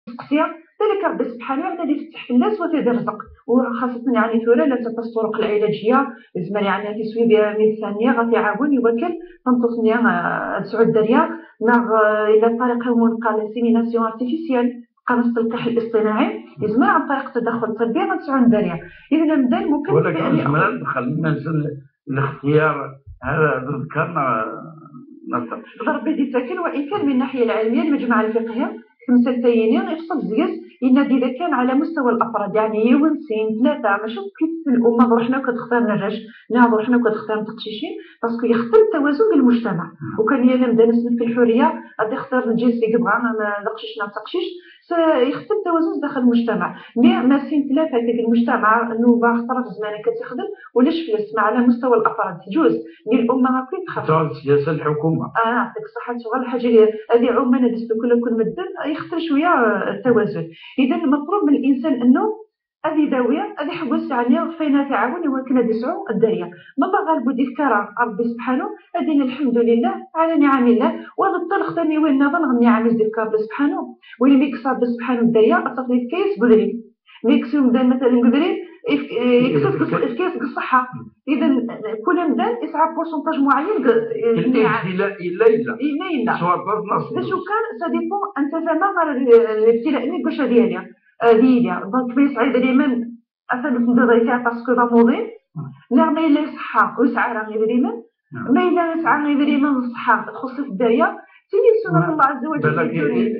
تسقسيا ذلك ربي سبحانه وتعالى يفتح الناس وتيدير الرزق، وخاصة يعني ثورة لا تقص الطرق العلاجية زعما يعني تسوي بها ميدسانية غتعاون يوكل تنتصنيا تسعود دريا ناغ إلى طريقة قال سيميناسيون ارتيفيسيال قنص التلقيح الاصطناعي يزمر عن طريق التدخل الطبي غتسعود دريا إذا نبدا ممكن ولكن زعما دخلنا الاختيار هذا ذكرنا ضرب يدي ساكن. وإن كان من الناحية العلمية المجمع الفقهي 5 تاينين يفصل زياز إن إذا كان على مستوى الأفراد يعني يونسين 3 ماشي كيف الأمة روحنا كتختار نرج نعم روحنا كتختار تقشيشين باسكو يختل التوازن في المجتمع. وكان يانا نبدا نسلك في الحرية غادي يختار الجنس اللي يبغى نقشيش تقشيش سيختل التوازن داخل المجتمع. ما سين 3 هكاك المجتمع نوبا اختار في زمانه كتخدم ولاش فلس مع على مستوى الأفراد جوز ديال الأمة هاكا تخاف سياسة الحكومة يعطيك الصحة شغل الحاجة هذه عمانة بالنسبة كل مدن يختار شوية التوازن. إذا المطلوب من الإنسان أنه هذه داوية هذه حواس يعني فينا تعاون وكنا دسعو الدرية ماما غالبو ديك كرا ربي سبحانه أدينا الحمد لله على نعم الله وغطى الختاني وين نظن غني عامز ديك ربي سبحانه وين ميكس ربي سبحانه الدرية أتصل كيس بدري ميكسيوم دائما مثلا بدري كيس الصحة. إذا كل مدان يسعى بورسونتاج معين إلا شو كان سا ديبون أنت فما الابتلاء مي باش ديالي دونك بيسعى دريما أثناء ندريها باسكو راموضين نعم إلا يصحى ويسعى راه دريما ما إلا يسعى دريما الصحة تخص في الداية تيني سنة الله عز وجل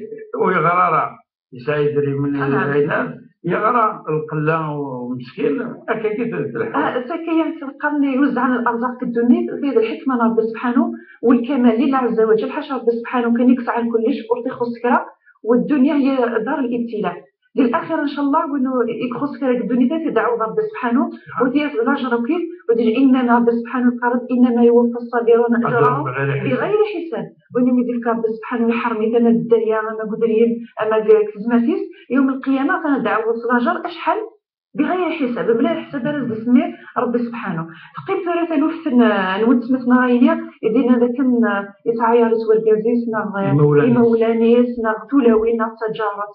ويغرى يسعى يدري من العناد يغرى القلة ومسكين هكا كيف سكاين تلقى يوزع الأرزاق في الدنيا في هذه الحكمة ربي سبحانه والكمال لله عز وجل حاشا ربي سبحانه كان يكسع كلش وتخص كرا والدنيا هي دار الابتلاء للآخر إن شاء الله وإنه يخص كرا الدنيا تدعو ربي سبحانه ودي رجل كيف ودي إنما ربي سبحانه قال إنما يوفى الصابرون أجرهم بغير حساب وإنه يديك ربي سبحانه يحرمي كان الدنيا ما قدرين أما كزماتيس يوم القيامة كندعو رجل أشحال بغير حساب بلا حساب راه اسمه ربي سبحانه تقيم 3000 نود سمتنا غاينيا يدينا ذاك يتعاير سوى الكازيس مولانيس تولوي تجارات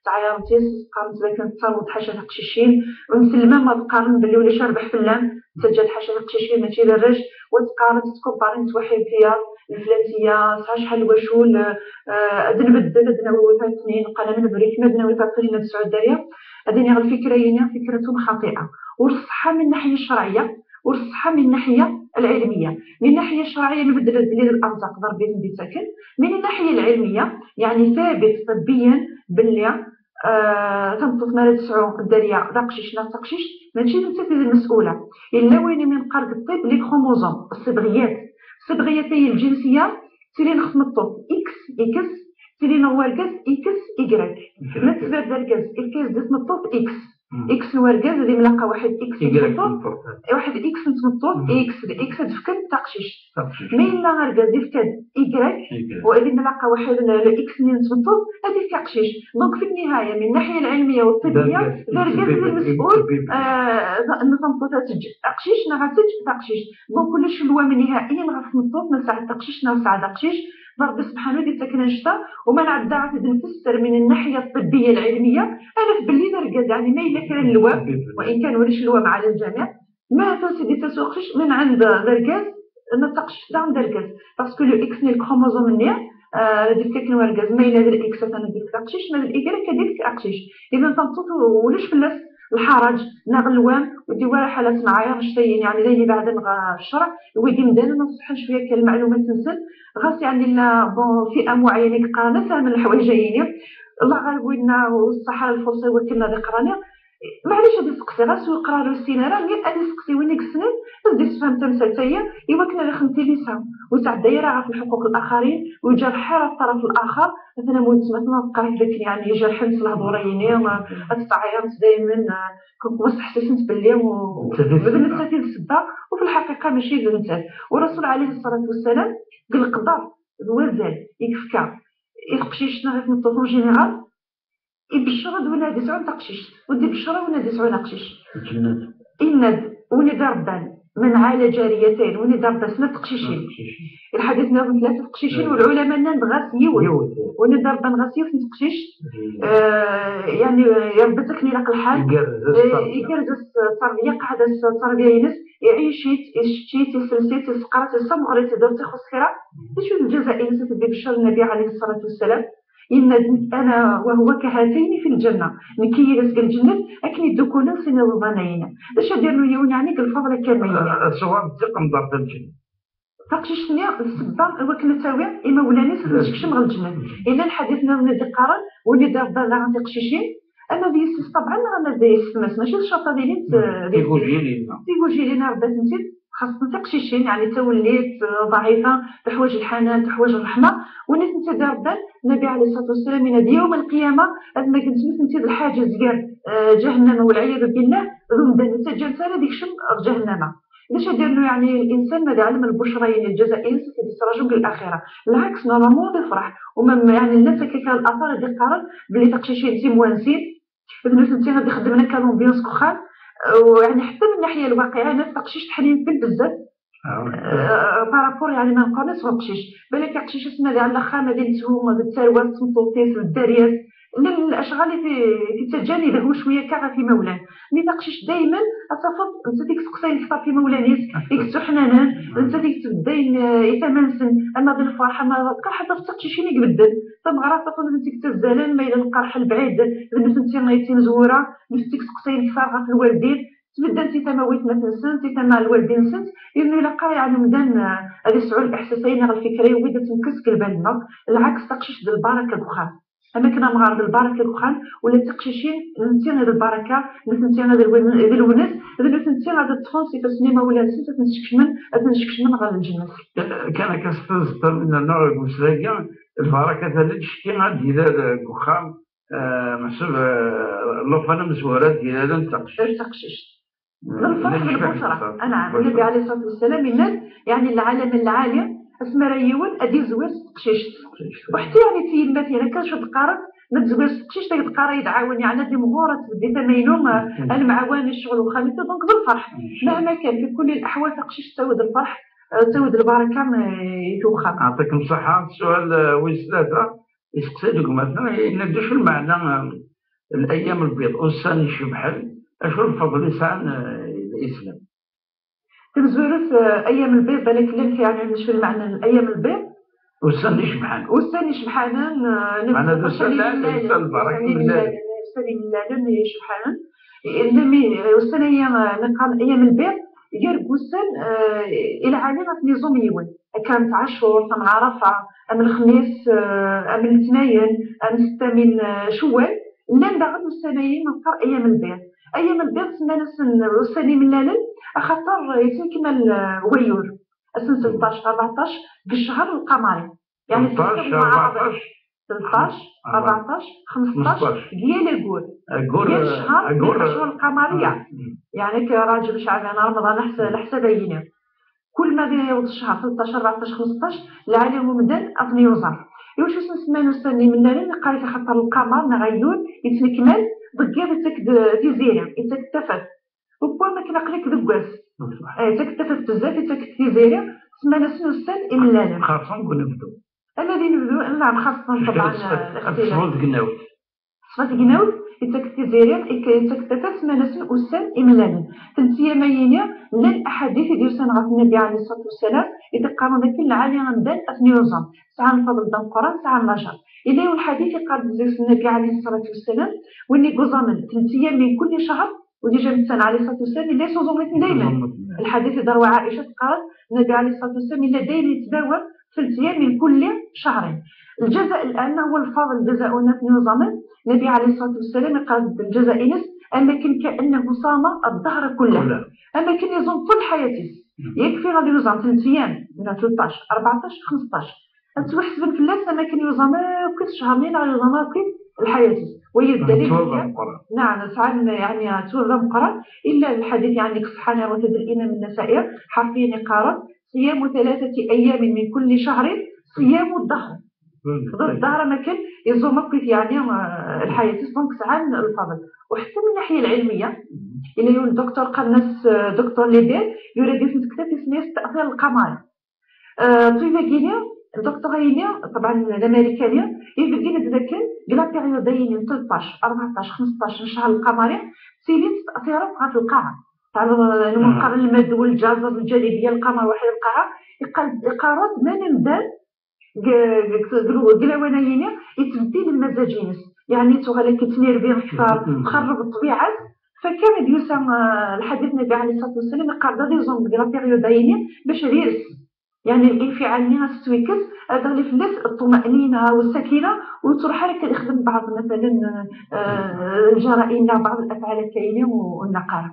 تعايرتيس قارنت ذاك تصاوب حاجه تقشيشين ونسلم ما تقارن باللي ولا شربح في اللام سجل حاجه تقشيشين ماشي للرج وتقارن تكبرين توحي فيها الفلاتيه صح شحال وشول نبدل عندنا وفاتنين قلم البريك مدنا وفاتنين تسعود داريه هذه الفكرة هي فكرة خاطئة والصحة من الناحية الشرعية والصحة من الناحية العلمية. من الناحية الشرعية نبدل دليل الأرزاق ضربين بسكن. من الناحية العلمية يعني ثابت طبيا باللي تنطف مال تسعو الدريا داقشيش لا تقشيش ماشي انت المسؤولة إلا وين من قرق الطب لي كروموزوم الصبغيات هي الجنسية تيري نخصم الطب إكس تيرين هو الكاز إكس إيكغيك ما تبدا الكاز ديال الطوط إكس الوركاز اللي ملاقى واحد إكس نتمطوط واحد إكس نتمطوط إكس تفكد تقشيش ما إلا غركاز يفكد إيكغيك وإذا ملاقى واحد الإكس اللي نتمطوط هذه تقشيش. دونك في النهاية من الناحية العلمية والطبية الركاز اللي المسؤول نتمطوطات تقشيش نغاتج تقشيش دونك كلش هو من نهائيا غاف نتمطوط نساعد تقشيش نساعد تقشيش ربي سبحانه دي تكنا نشتا وما نعدها نفسر من الناحيه الطبيه العلميه انا في باللي دركز يعني ما الا كان اللوام وان كان وليش اللوام على الجميع ما تسدي تسوقش من عند دركز ما تقش تاع دركز باسكو لو اكس ني الكروموزوم ني ديك كيكن وركز ما الا در اكس انا ديك تقشيش ما الايكريك كديك اقشيش اذا تنطط وليش فلاس الحرج نغلوان ودي ورا حالات معايا نشتي يعني ليني بعد الشرع ويدي مدان نصح شويه كالمعلومات تنزل غاس يعني لا بون فئه معينه قانه من الحوايج جايين الله غالب وينا والصحراء الفرصه وكلنا ذي قرانيا معليش هادي سقسي غاس ويقرا له السيناره غير هادي سقسي وين السنين تدي تفهم تمثالتيه ايوا كنا اللي خمتي لسان وتاع الدايره في الحقوق الاخرين ويجرح الطرف الاخر مثلا مثلا قريت ذاك يعني يجرح الهضوريين وما تتعايرت دائما كنت حسيت باللي وبدل التاتي السبه وفي الحقيقه ماشي بنتال والرسول عليه الصلاه والسلام قال القدر الوزن يكفكا يقشيش نغير في الطفل جينيرال يبشرد ولا 9 تقشيش ودي بشرة ولا 9 نقشيش إند ولا ربان من عال جاريتين وني دار بسنا تقشيشين الحديث نظم 3 تقشيشين والعلماء نغاس يوت وني دار بنغاس يوت تقشيش يعني يربطك لك الحال يجرز التربيه قاعده التربيه ينس يعيش يشتي تسلسيت تسقرات الصمغري تدور تاخذ خيرا شو الجزائر ستبي بشر النبي عليه الصلاه والسلام إن أنا وهو كهاتين في الجنة نكي رزق الجنة أكني دكونا سنة وظنين باش ديروا يوني الفضل كامل الصواب تقم ضرب الجنة تقشيش نيا السبان وكنا تاوي إما ولاني سنشكش مع الجنة إلا الحديثنا من الدقارة واللي دار لا تقشيشين أما بيسس طبعا أنا بيسس ماشي الشرطة ديالي تيجوجي لنا ربات نسيت خاصة تقشيشين يعني توليت ضعيفة تحوج الحنان تحوج الرحمة ونيت انت دابا النبي عليه الصلاة والسلام من يوم القيامة ما كنت انت الحاجة زيار جهنم والعياذ بالله ذنب تجل سنة ديك شم جهنم باش دير له يعني الانسان ماذا علم البشرين الجزائريين ستيسراجوا بالاخره بالعكس نورمالمون يفرح وما يعني الناس كان الاثار ديال القرار بلي تقشيشين تيموانسين الناس انت غادي خدمنا كالومبيونس كوخان ويعني حتى من الناحيه الواقعيه انا تقشيش تحليل في بزاف بارابور يعني ما نقولش تقشيش بالك تقشيش اسمها على الخامه ديال التهوم بالثروات السمطوطيس والداريات الاشغال في تجانبه هو شويه كاع في مولان ملي تقشيش دائما اتفضل انت ديك تقصين خطا في مولانيس ديك سحنانان انت ديك تبدين يتمنسن اما بالفرحه ما كان حتى تقشيشين يبدل تمغرا تفضل انت تزالان ما الى القرح البعيد انت ما يتنزوره نفتيك تقصين فارغه في الوالدين تبدا انت تمويت مثلا سنت انت مع الوالدين سنت انه الا قا يعني مدان هذه سعود الاحساسين الفكريه وبدا تنكسك البال العكس تقشيش ديال البركه بخار اما كنا مغارب البركه الكحل ولا تقشيشين نتي هذه البركه نتي هذا الونس نتي هذا الترونسي في السينما ولا نتي تنشكش من غير الجنه كان كاستر من النوع المسلاقه البركه هذا شتي غادي هذا الكحل محسوب لو فانا مزورات ديال هذا تقشيش الفرح بالبشره انا النبي عليه الصلاه والسلام الناس يعني العالم العاليه اسمى ريون ادي زوير تقشيش وحتى يعني تيمات يعني كان شو تقارب ما تزوير تقشيش تاع تقارا يدعاوني على دي مغورات بدي تمينهم المعاون الشغل وخامته دونك بالفرح مهما كان في كل الاحوال تقشيش تزود الفرح تزود البركه ما يتوخى يعطيكم الصحه السؤال ويسلاته يسقسيكم مثلا ندوش المعنى الايام البيض والسن شبحل اشو الفضل لسان الاسلام تنزورت ايام البيض بالك لك يعني مش في المعنى الايام البيض والسن شبحان انا نفس البركه بالله شبحان والسن ايام البيض يرقصن الى عالم نظام يون كانت عاشور ثم عرفه ام الخميس ام الاثنين ام 6 من شوال لا ندعم السنين نقرا ايام البيض ايام البيض سمانا السنه من لالن خاطر يتكمل ويور السنه 16 14 بالشهر القمري يعني 13 14 13 14 15 ديال ديال الشهر القمريه يعني كراجل شعبان رمضان حسابينا كل ما يوض الشهر 13 14 15 العالم مدن اثني وزر واش نسمانو السنه من لالن قالت خاطر القمر نغيون يتكمل بقى تيزيرا يتكتفت ربما كنا قليك ذكواس تكتفت بزاف تكتيزيرا سمانا سنو السن إملالا خاصة نبدو أما دي نبدو نعم خاصة طبعا صفات قناوت صفات قناوت تكتيزيرا تكتفت سمانا سنو السن إملالا تنسيا ماينيا لن أحاديث ديال سنة النبي عليه الصلاة والسلام يتقارن كل العالي غندان أثني وزن ساعة الفضل دم القرآن ساعة النجر إليه الحديث قال زيوس النبي عليه الصلاة والسلام وإني قزمن تنسيا من كل شهر ودي جابت عليه الصلاه والسلام اللي يصوموا دائما الحديث ذروه عائشه قالت النبي عليه الصلاه والسلام اللي دائما يتداوم 3 ايام من كل شهر الجزاء الان هو الفضل جزاؤنا في نظام النبي عليه الصلاه والسلام قال الجزاء انس لكن كانه صام الدهر كله اما كان يصوم طول حياته يكفي غادي يصوم 3 ايام من 13 14 15 تحسب في الناس ما كان يصوم كل شهرين غادي يصوم كل الحياه وهي الدليل نعم ساعات يعني تنظم قرار الا الحديث يعني صحانه وتدرئين من النسائر حرفيا قارن صيام 3 ايام من كل شهر صيام الدهر ضد الدار ما كان يزومك يعني الحياة دونك ساعة الفضل. وحتى من الناحية العلمية إلا يقول الدكتور قناص دكتور ليبير يريد كتاب اسمه التأثير القمري. طيب كينيا الدكتور هينيا طبعا الأمريكانية يبدين ذاك بلا بيريودين 13 14 15 شهر القمري سيلي تأثيرات في القاعة تاع المنقر المد والجزر الجليدية القمر واحد القاعة إقارات ما نمدان قالوا ونايين يتبدل المزاجينس يعني تغلى كتنير بين كثار تخرب الطبيعة. فكان ديوسا الحديث النبي عليه الصلاة والسلام قاعدة ديزون بلا بيريودين باش يرس يعني الانفعال اللي غتستويكس هذا اللي فلاس الطمأنينة والسكينة وتروح لك يخدم بعض مثلا الجرائم بعض الأفعال الكائنة والنقارة.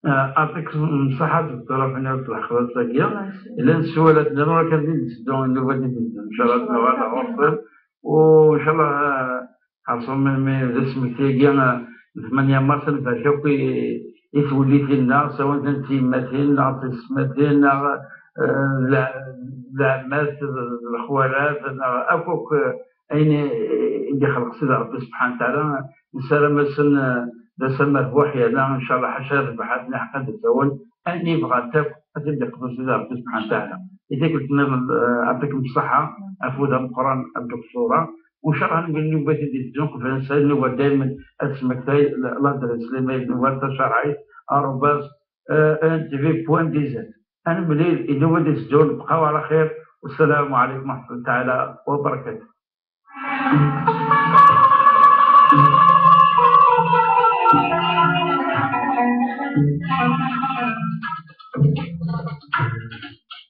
أعطيك الصحة دكتورة في نفس اللحظة الزكية. إلا السؤالات دابا كندير نسدو اللغة ديالنا إن شاء الله نوعد نوصل وإن شاء الله خاصهم من اسمك كاع 8 مارس نفاشاو يتولي فينا سواء كانت تيماتين أو تسماتين العمات الخوالات أكوك أين اللي خلق سيدي ربي سبحانه وتعالى نسالم لسما وحيانا إن شاء الله حشا ربحتنا حقا تسول أني بغا تاك أتبدا قدر سيدي ربي سبحانه وتعالى. إذا قلت أعطيكم الصحة أفوذها القرآن الدكتورة وإن شاء الله نقول نوبة ديال الكونفرنس نوبة دائما اسمك تاي الأدرس اللي نوبة شرعي أروباز NTV.dz. أنا بليل النوبة ديال الزون بقاو على خير والسلام عليكم ورحمة الله تعالى وبركاته.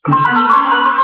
Thank you.